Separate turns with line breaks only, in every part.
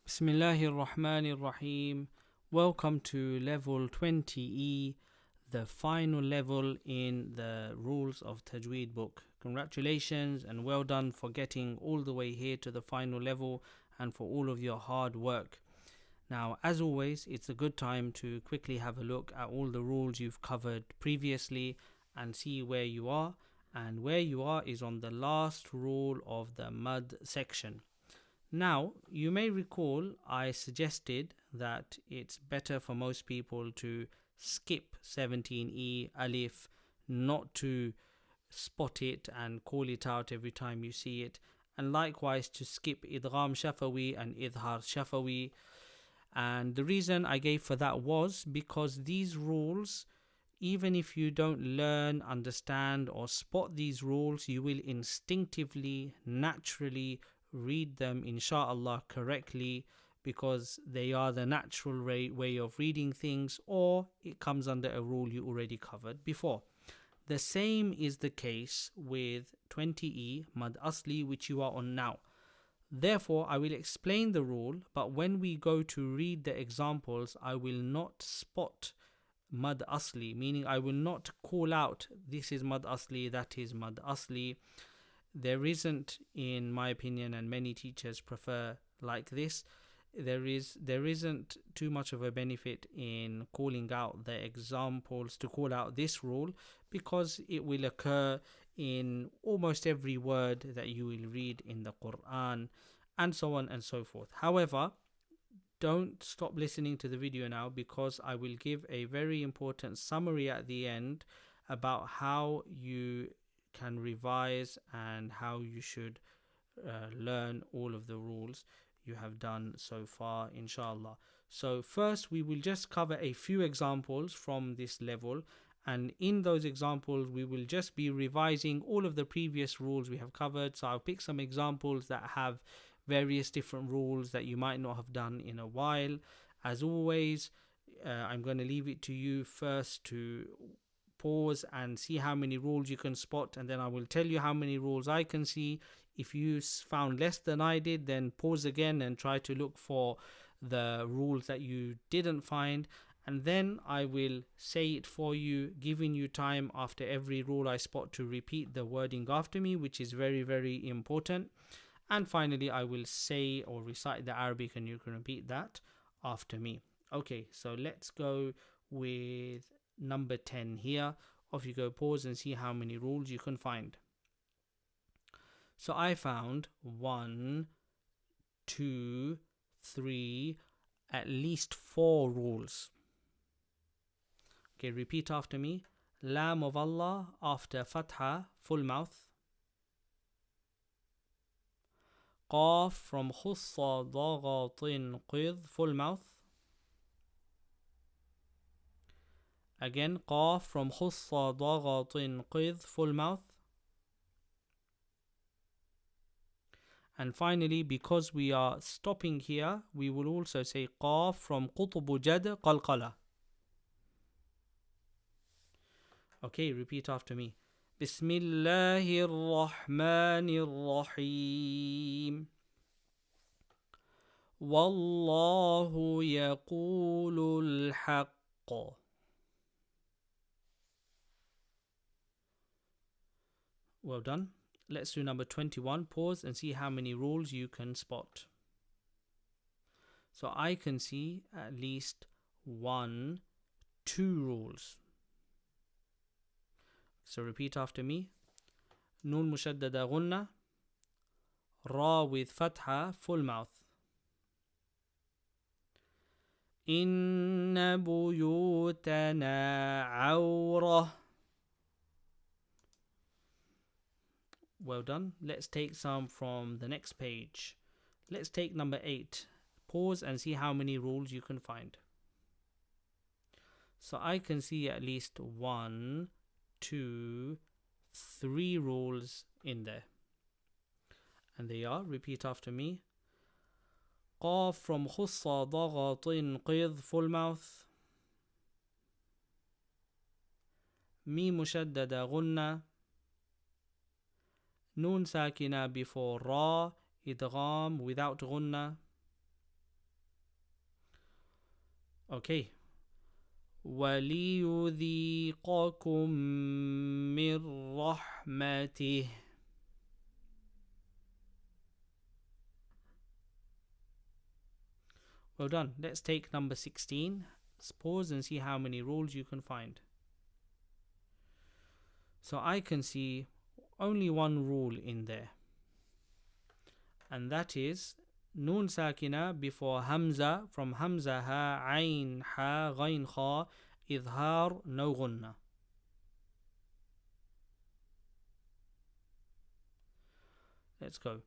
Bismillahir Rahmanir Rahim. Welcome to level 20E, the final level in the Rules of Tajweed book. Congratulations and well done for getting all the way here to the final level and for all of your hard work. Now, as always, it's a good time to quickly have a look at all the rules you've covered previously and see where you are. And where you are is on the last rule of the mud section. Now, you may recall I suggested that it's better for most people to skip 17e alif, not to spot it and call it out every time you see it, and likewise to skip idgham shafawi and idhar shafawi. And the reason I gave for that was because these rules, even if you don't learn, understand, or spot these rules, you will instinctively, naturally read them inshallah correctly, because they are the natural way of reading things, or it comes under a rule you already covered before. The same is the case with 20e mad asli, which you are on now. Therefore, I will explain the rule, but when we go to read the examples, I will not spot mad asli, meaning I will not call out this is mad asli, that is mad asli. There isn't, in my opinion, and many teachers prefer like this, there isn't too much of a benefit in calling out the examples to call out this rule, because it will occur in almost every word that you will read in the Quran, and so on and so forth. However, don't stop listening to the video now, because I will give a very important summary at the end about how you can revise and how you should learn all of the rules you have done so far, inshallah. So first we will just cover a few examples from this level, and in those examples we will just be revising all of the previous rules we have covered. So I'll pick some examples that have various different rules that you might not have done in a while. As always, I'm going to leave it to you first to pause and see how many rules you can spot, and then I will tell you how many rules I can see. If you found less than I did, then pause again and try to look for the rules that you didn't find, and then I will say it for you, giving you time after every rule I spot to repeat the wording after me, which is very, very important. And finally I will say or recite the Arabic and you can repeat that after me. Okay, so let's go with number 10 here. Off you go, pause and see how many rules you can find. So I found 1, 2, 3, at least 4 rules. Okay, repeat after me. Lam of Allah after fatha, full mouth. Qaf from khussa daghatin qidh, full mouth. Again, qaf from khussa daghatin qidh, full mouth. And finally, because we are stopping here, we will also say qaf from qutbu jad qalqala. Okay, repeat after me. Bismillahir Rahmanir Rahim. Wallahu yaqulul haqq. Well done. Let's do number 21. Pause and see how many rules you can spot. So I can see at least 1, 2 rules. So repeat after me. Noon mushaddada gunna. Ra with fatha, full mouth. Inna buyutana awrah. Well done. Let's take some from the next page. Let's take number 8. Pause and see how many rules you can find. So I can see at least 1, 2, 3 rules in there. And they are, repeat after me. Qaf from khussa daghatin qidh, full mouth. Mim mushaddada gunna. Noon sakina before ra, idgham without gunna. Okay. وَلِيُذِيقَكُم مِّن رَّحْمَتِهِ. Well done. Let's take number 16. Let's pause and see how many rules you can find. So I can see only one rule in there, and that is Noon Sakina before Hamza, from Hamza Ha, Ain Ha, Ghain Kha, Idhar, no Gunna. Let's go.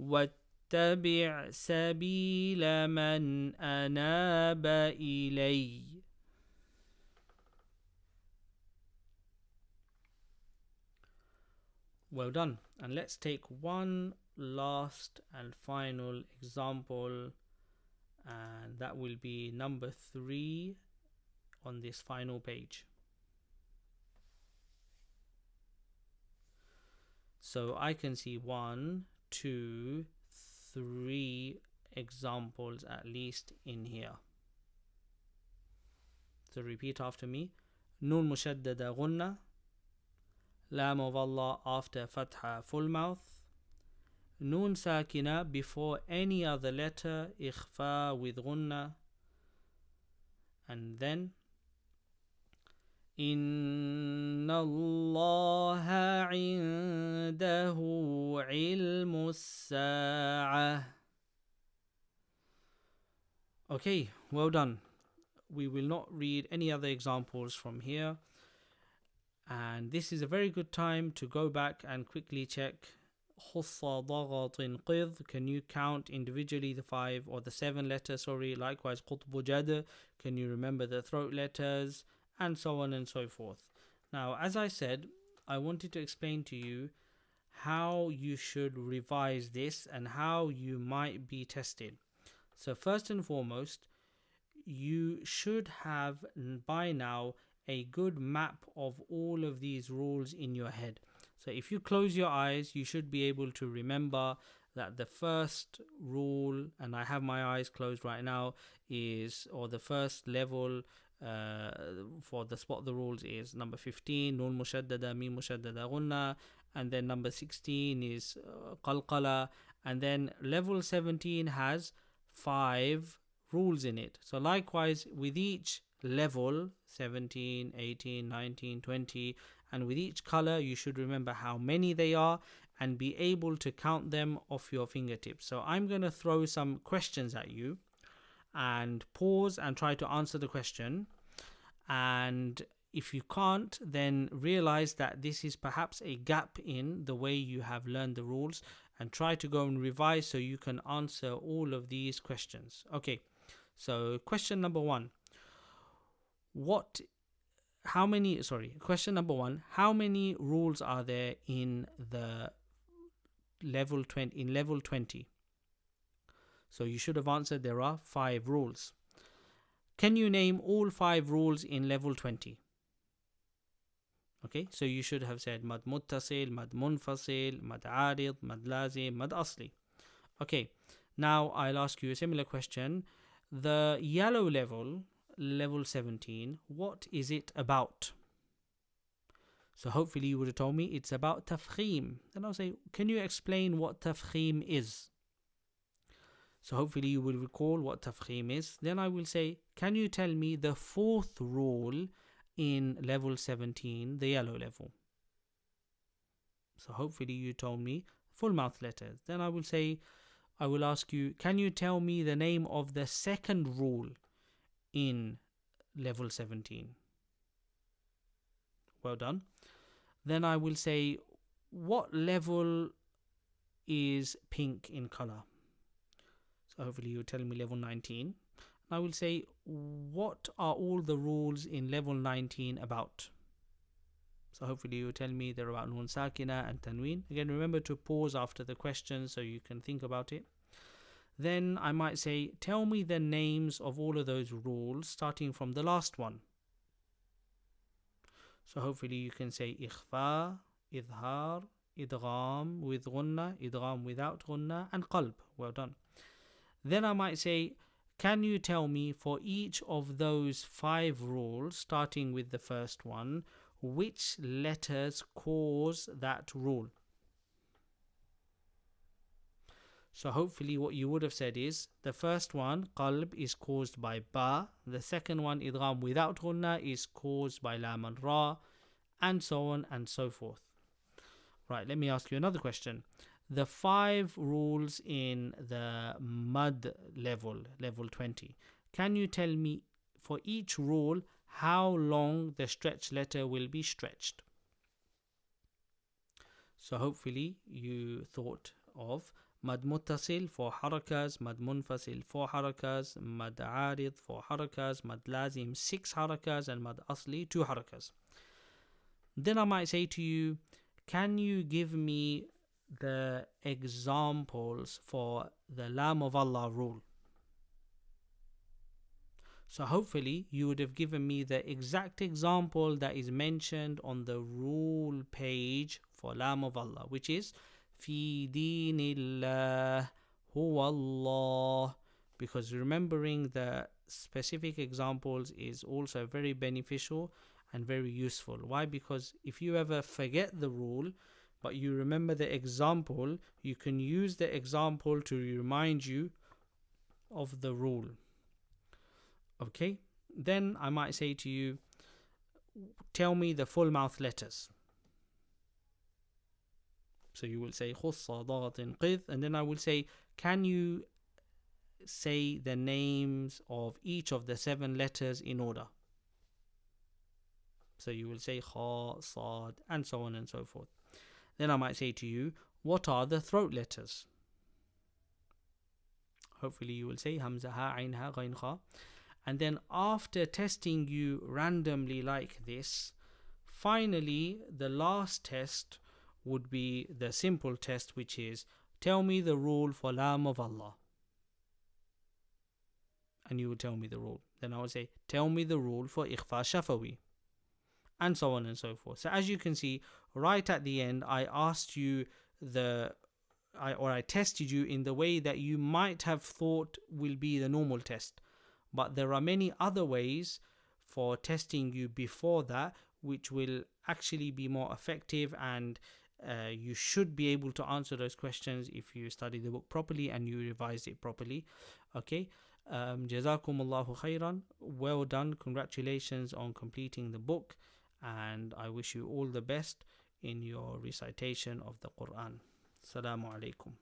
وَاتَّبِعْ سَبِيلَ مَنْ أَنَابَ إِلَيَّ. Well done. And let's take one last and final example, and that will be number 3 on this final page. So I can see 1, 2, 3 examples at least in here. So repeat after me. Noon mushaddada gunna, lam of Allah after fatha full mouth, noon sakina before any other letter ikhfa with gunna, and then Inna Allah indahu ilmu sa'ah. Okay, well done. We will not read any other examples from here, and this is a very good time to go back and quickly check Khussa Daghatin Qidh. Can you count individually the 5 or the 7 letters? Likewise Qutbu Jad, can you remember the throat letters, and so on and so forth. Now, as I said, I wanted to explain to you how you should revise this and how you might be tested. So first and foremost, you should have by now a good map of all of these rules in your head. So if you close your eyes, you should be able to remember that the first rule, and I have my eyes closed right now, is, or the first level for the spot the rules is number 15, Noon Mushaddada, Mim Mushaddada Gunna, and then number 16 is Qalqala, and then level 17 has 5 rules in it. So likewise with each level, 17, 18, 19, 20, and with each color you should remember how many they are and be able to count them off your fingertips. So I'm going to throw some questions at you, and pause and try to answer the question, and if you can't, then realize that this is perhaps a gap in the way you have learned the rules, and try to go and revise so you can answer all of these questions. Okay, so question number 1. Question number 1, how many rules are there in the level 20? So you should have answered there are 5 rules. Can you name all 5 rules in level 20? Okay, so you should have said mad muttasil, mad munfasil, mad arid, mad lazim, mad asli. Okay, now I'll ask you a similar question. The yellow level, level 17, what is it about? So hopefully you would have told me it's about tafkhim. Then I'll say, can you explain what tafkhim is? So hopefully you will recall what tafkhim is. Then I will say, can you tell me the 4th rule in level 17, the yellow level? So hopefully you told me full mouth letters. Then I will ask you, can you tell me the name of the 2nd rule in level 17? Well done. Then I will say, what level is pink in color? So hopefully you tell me level 19. I will say, what are all the rules in level 19 about? So hopefully you tell me they're about Noon Sakina and Tanween. Again, remember to pause after the question so you can think about it. Then I might say, tell me the names of all of those rules starting from the last one. So hopefully you can say ikhfa, idhar, idgham with gunna, idgham without gunna, and qalb. Well done. Then I might say, Can you tell me for each of those 5 rules, starting with the first one, which letters cause that rule? So hopefully what you would have said is, the first one, qalb, is caused by ba. The second one, idgham without ghunna, is caused by lam and ra, and so on and so forth. Right, let me ask you another question. The 5 rules in the mud level, level 20. Can you tell me for each rule how long the stretch letter will be stretched? So hopefully you thought of mad muttasil 4 harakas, mad munfasil 4 harakas, mad arid 4 harakas, mad lazim 6 harakas, and mad asli 2 harakas. Then I might say to you, can you give me the examples for the Lam of Allah rule? So hopefully you would have given me the exact example that is mentioned on the rule page for Lam of Allah, which is Fi dinillah huwa Allah. Because remembering the specific examples is also very beneficial and very useful. Why? Because if you ever forget the rule but you remember the example, you can use the example to remind you of the rule. Okay, then I might say to you, tell me the full mouth letters. So you will say khussa datin qidh, and then I will say, can you say the names of each of the 7 letters in order? So you will say kha, sad, and so on and so forth. Then I might say to you, what are the throat letters? Hopefully you will say hamza, ha, ain, ha, ghain, kha. And then after testing you randomly like this, finally the last test would be the simple test, which is, tell me the rule for Lam of Allah. And you will tell me the rule. Then I will say, tell me the rule for Ikhfa Shafawi. And so on and so forth. So as you can see, right at the end, I asked you I tested you in the way that you might have thought will be the normal test. But there are many other ways for testing you before that, which will actually be more effective, and you should be able to answer those questions if you study the book properly and you revise it properly. Okay, Jazakumullahu khairan. Well done. Congratulations on completing the book, and I wish you all the best in your recitation of the Quran. Assalamu alaikum.